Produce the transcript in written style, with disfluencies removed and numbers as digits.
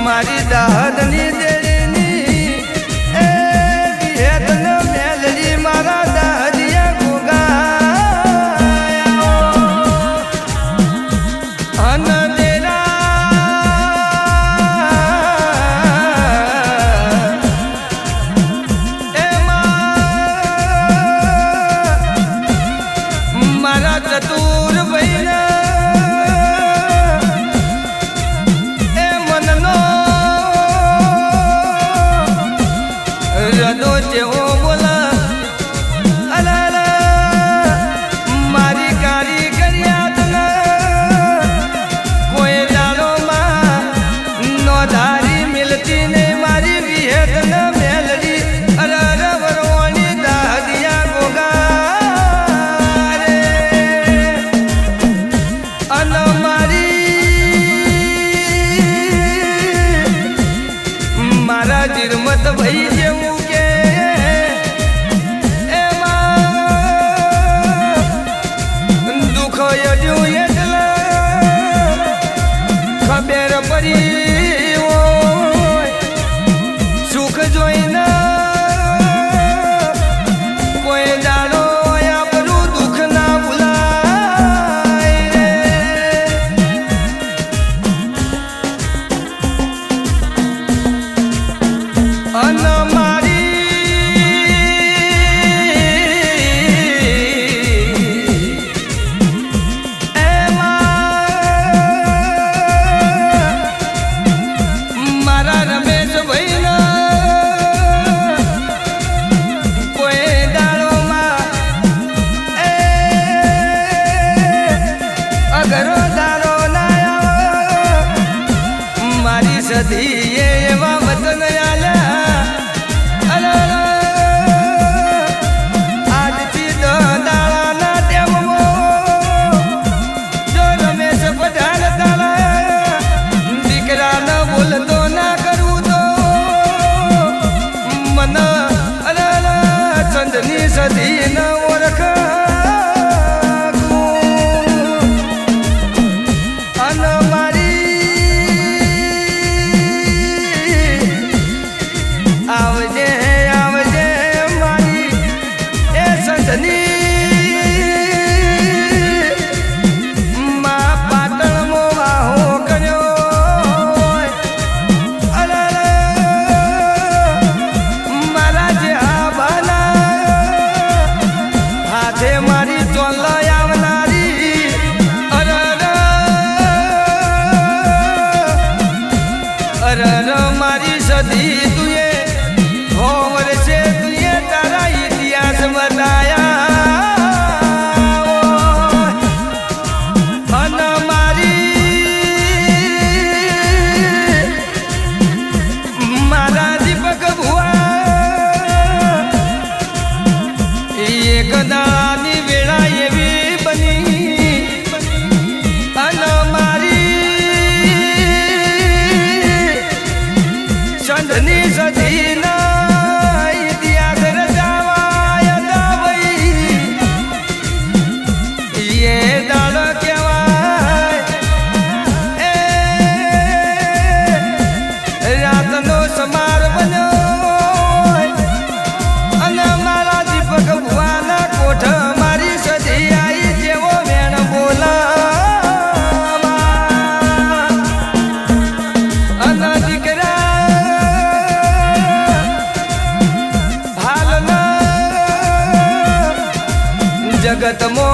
મારી દાહદની દેરીની એ વિહેતન મેલડી મારા દાહદિયા ગોગા અન ચતુર ભાઈ એ મનનો રદો જેવો બોલા અલા મારી કારી કર્યા કોઈ દાડોમાં નો ધારી મિલતી ને મારી વિહેત ન મેલડી અરર વરવાની દાહદિયા ગોગા જીરમત ભાઈ જેવું કે એમાં દુઃખ અડ્યું એટલે ખબર પડી સુખ જોઈને કોઈ દાડો આપણું દુઃખ ના ભૂલાય અન મારા રમેશ ભાઈ કોઈ દાડોમાં અગરો દાડો ના મારી સધી એવા વતન આજથી દાડાના ટેમમાં જો રમેશ પધાર તારા દીકરા ન બોલતો ના કરું તો મન ચંદની સધી ન ઓળખ અને આવજે આવજે મારી એ સંધની માં પાટણમો વાહો કર્યો મારા જે આભાના હાથે મારી ચોલ આવનારી અરર મારી સધી તુએ વર્ષે તુએ તારા ઇતિહાસ બતાયા અન મારા દીપક ભુવા એક દાડાની વેળા એવી બની અન મારી ચંદની સધી સમાર બન્યો અને મારા દીપક ભુવાના કોઠ મારી સધી આઈ જેવો વેણ બોલા અને દીકરા હાલના જગતમાં